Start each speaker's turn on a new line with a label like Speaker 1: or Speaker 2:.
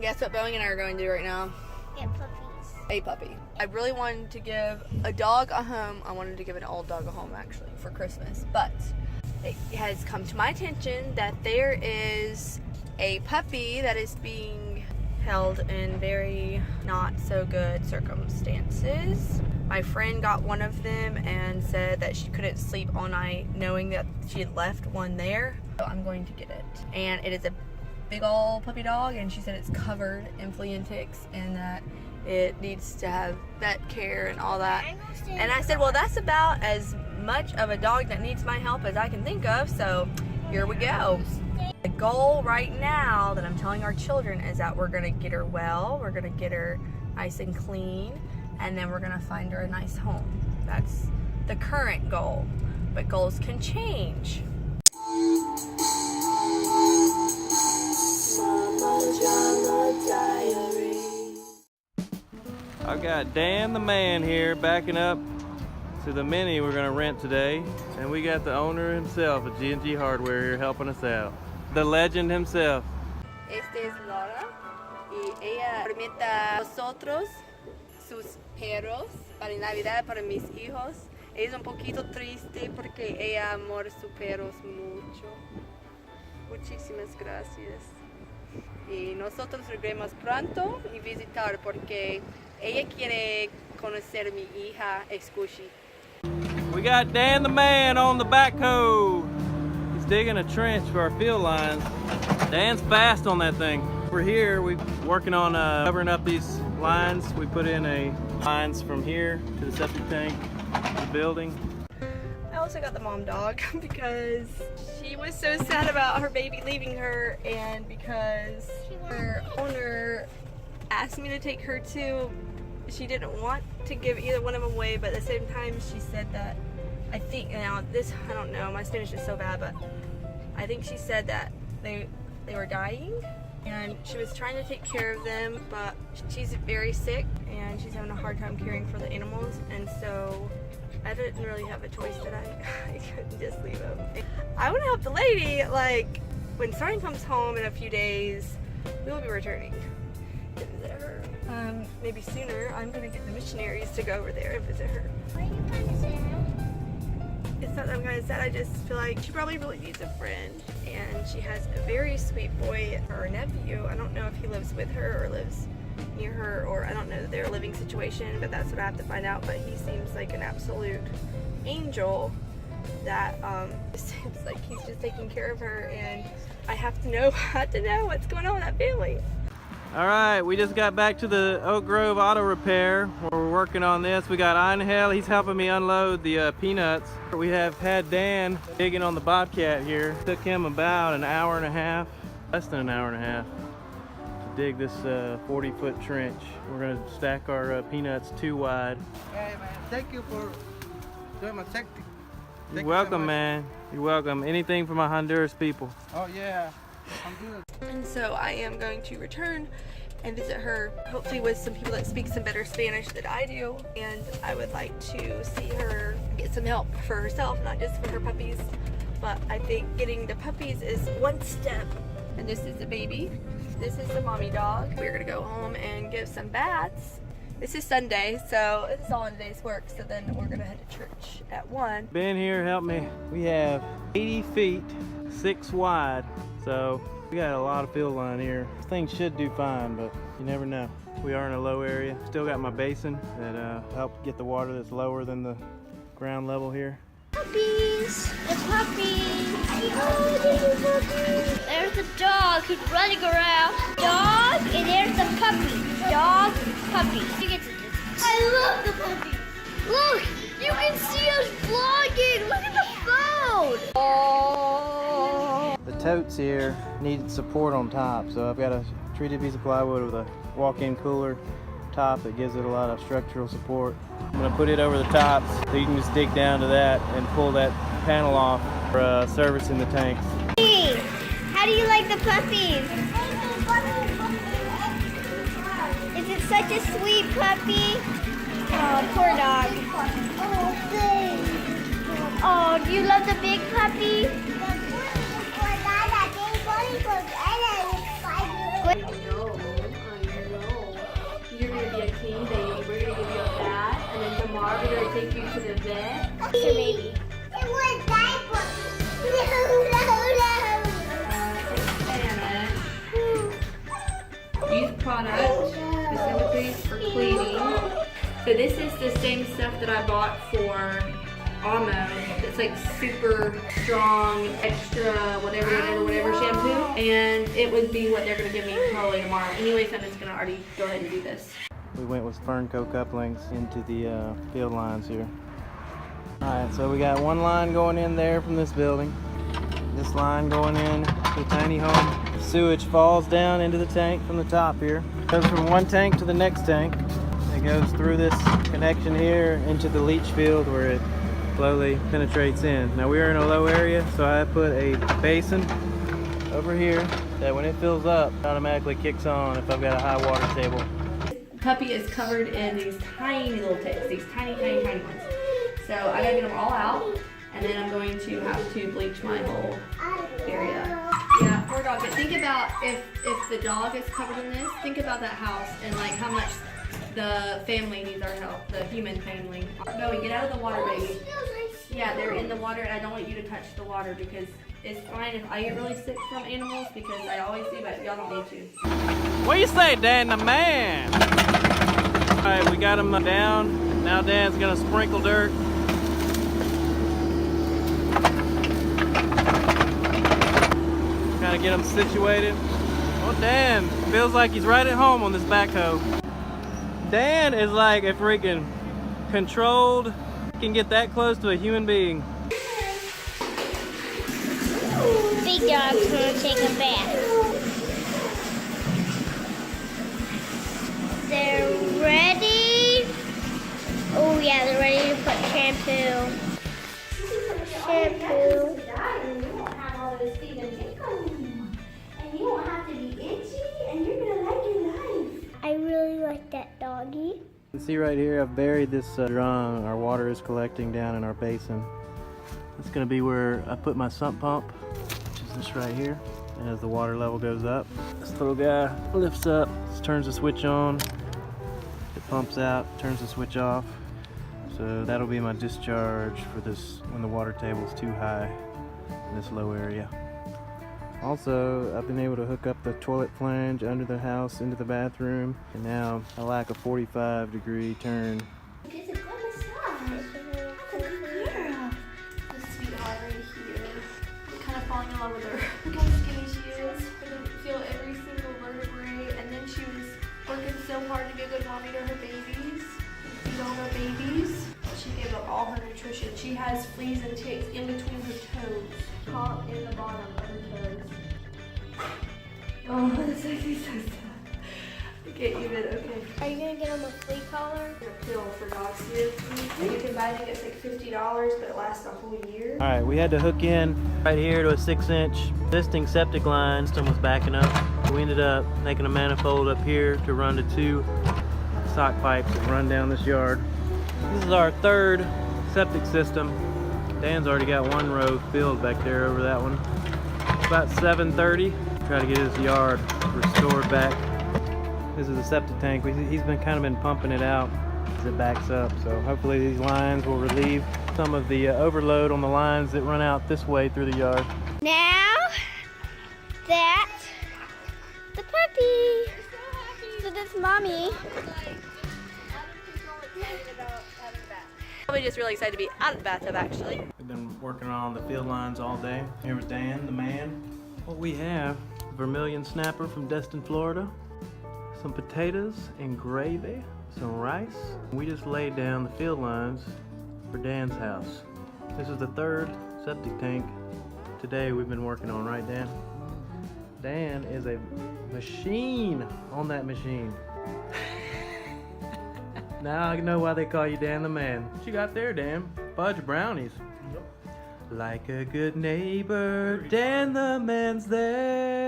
Speaker 1: Guess what Boeing and I are going to do right now?
Speaker 2: Get puppies.
Speaker 1: A puppy. I really wanted to give a dog a home. I wanted to give an old dog a home actually for Christmas, but it has come to my attention that there is a puppy that is being held in very not so good circumstances. My friend got one of them and said that she couldn't sleep all night knowing that she had left one there. So I'm going to get it. And it is a big old puppy dog, and she said it's covered in flea and ticks and that it needs to have vet care and all that. And I said, well, that's about as much of a dog that needs my help as I can think of, so here we go. The goal right now that I'm telling our children is that we're gonna get her well, we're gonna get her nice and clean, and then we're gonna find her a nice home. That's the current goal, but goals can change.
Speaker 3: I got Dan the man here backing up to the Mini we're gonna rent today, and we got the owner himself at G&G Hardware here helping us out. The legend himself.
Speaker 1: Este es Laura y ella permite a nosotros sus perros para Navidad para mis hijos. Es un poquito triste porque ella amor sus perros mucho. Muchísimas gracias. Y nosotros regresamos pronto y visitar porque ella quiere conocer mi hija Squishy.
Speaker 3: We got Dan the man on the backhoe. He's digging a trench for our field lines. Dan's fast on that thing. We're here, we're working on covering up these lines. We put in lines from here to the septic tank, the building.
Speaker 1: I also got the mom dog because she was so sad about her baby leaving her, and because her owner asked me to take her too. She didn't want to give either one of them away, but at the same time she said that, I think, now this, I don't know, my Spanish is so bad, but I think she said that they were dying and she was trying to take care of them, but she's very sick and she's having a hard time caring for the animals, and so I didn't really have a choice that I couldn't just leave them. I want to help the lady, like, when Starling comes home in a few days, we will be returning to visit her. Maybe sooner. I'm gonna get the missionaries to go over there and visit her.
Speaker 2: Why are you kind of sad?
Speaker 1: It's not that I'm kind of sad, I just feel like she probably really needs a friend, and she has a very sweet boy, her nephew. I don't know if he lives with her or lives near her, or I don't know their living situation, but that's what I have to find out. But he seems like an absolute angel that seems like he's just taking care of her, and I have to know what's going on with that family.
Speaker 3: All right, we just got back to the Oak Grove Auto Repair where we're working on this. We got Angel, he's helping me unload the peanuts. We have had Dan digging on the Bobcat here. Took him about an hour and a half, less than an hour and a half, to dig this 40-foot trench. We're gonna stack our peanuts 2 wide.
Speaker 4: Hey man, thank you for doing my technique.
Speaker 3: You're welcome, man. You're welcome. Anything for my Honduras people.
Speaker 4: Oh yeah, I'm good.
Speaker 1: And so I am going to return and visit her, hopefully with some people that speak some better Spanish than I do. And I would like to see her get some help for herself, not just for her puppies. But I think getting the puppies is one step. And this is the baby. This is the mommy dog. We're gonna go home and give some baths. This is Sunday, so this is all in today's work. So then we're gonna head to church at 1.
Speaker 3: Ben here, help me. We have 80 feet, 6 wide. So we got a lot of field line here. This thing should do fine, but you never know. We are in a low area. Still got my basin that helped get the water that's lower than the ground level here.
Speaker 2: Puppies! The puppies! Oh, there's a puppy! There's a dog, he's running around. Dog, and there's the puppy. Dog, puppy. You get to this. I love the puppy! Look! You can see us vlogging! Look at the phone! Oh!
Speaker 3: The totes here needed support on top, so I've got a treated piece of plywood with a walk-in cooler top that gives it a lot of structural support. I'm going to put it over the top so you can just dig down to that and pull that panel off for servicing the tanks.
Speaker 2: Hey, how do you like the puppies? Is it such a sweet puppy? Oh, poor dog. Oh, do you love the big puppy? hamster baby. It was diaper.
Speaker 1: Use product specifically for cleaning. So this is the same stuff that I bought for Amo. It's like super strong, extra, whatever shampoo. And it would be what they're gonna give me probably tomorrow. Anyways, I'm just gonna already go ahead and do this.
Speaker 3: We went with Fernco couplings into the field lines here. Alright, so we got one line going in there from this building. This line going in to the tiny home. Sewage falls down into the tank from the top here. Goes from one tank to the next tank. It goes through this connection here into the leach field where it slowly penetrates in. Now we are in a low area, so I put a basin over here that when it fills up, it automatically kicks on if I've got a high water table.
Speaker 1: Puppy is covered in these tiny little ticks, these tiny ones. So I gotta get them all out, and then I'm going to have to bleach my whole area. Yeah, poor dog. But think about if the dog is covered in this, think about that house and like how much the family needs our help, the human family. Go and get out of the water, baby. Yeah, they're in the water, and I don't want you to touch the water because it's fine if I get really sick from animals because I always do, but y'all don't need to.
Speaker 3: What do you say, Dan the man? Alright, we got him down. Now Dan's gonna sprinkle dirt. Kind of get him situated. Oh, Dan feels like he's right at home on this backhoe. Dan is like a freaking controlled, can get that close to a human being.
Speaker 2: Big dog's gonna take a bath. They're ready. Oh yeah, they're ready to put shampoo. Shampoo.
Speaker 5: And you won't have all those feet and tickles. And you won't have to be itchy, and you're gonna like your life.
Speaker 2: I really like that doggy.
Speaker 3: You can see right here, I've buried this drum. Our water is collecting down in our basin. It's gonna be where I put my sump pump, which is this right here. And as the water level goes up, this little guy lifts up, turns the switch on, it pumps out, turns the switch off. So that'll be my discharge for this when the water table is too high in this low area. Also, I've been able to hook up the toilet flange under the house into the bathroom, and now I like a 45-degree turn.
Speaker 5: It's a good massage. That's a good girl.
Speaker 1: This sweetheart right here. I'm kind of falling in love with her. Look how skinny she is. I can feel every single vertebrae, and then she was working so hard to be a good mommy to her babies. Feed all her babies. She gave up all her nutrition. She has fleas and ticks in between her toes. Top in the bottom of her toes. Oh, this makes me so sad. I can't even, okay.
Speaker 2: Are you gonna get them a flea collar?
Speaker 1: There's a pill for dogs here. And you can buy it, it's like $50, but it lasts a whole year.
Speaker 3: Alright, we had to hook in right here to a 6-inch existing septic line. System was backing up. We ended up making a manifold up here to run to 2 sock pipes that run down this yard. This is our 3rd septic system. Dan's already got 1 row filled back there over that one. It's about 7:30. Try to get his yard restored back. This is a septic tank. He's been pumping it out as it backs up. So hopefully these lines will relieve some of the overload on the lines that run out this way through the yard.
Speaker 2: Now, that's the puppy. So that's mommy.
Speaker 1: Probably just really excited to be out of the bathtub, actually.
Speaker 3: We've been working on the field lines all day. Here with Dan, the man. What we have, vermilion snapper from Destin, Florida, some potatoes and gravy, some rice. We just laid down the field lines for Dan's house. This is the 3rd septic tank today we've been working on, right, Dan? Dan is a machine on that machine. Now I know why they call you Dan the man. What you got there, Dan? Fudge brownies. Like a good neighbor, Dan the man's there.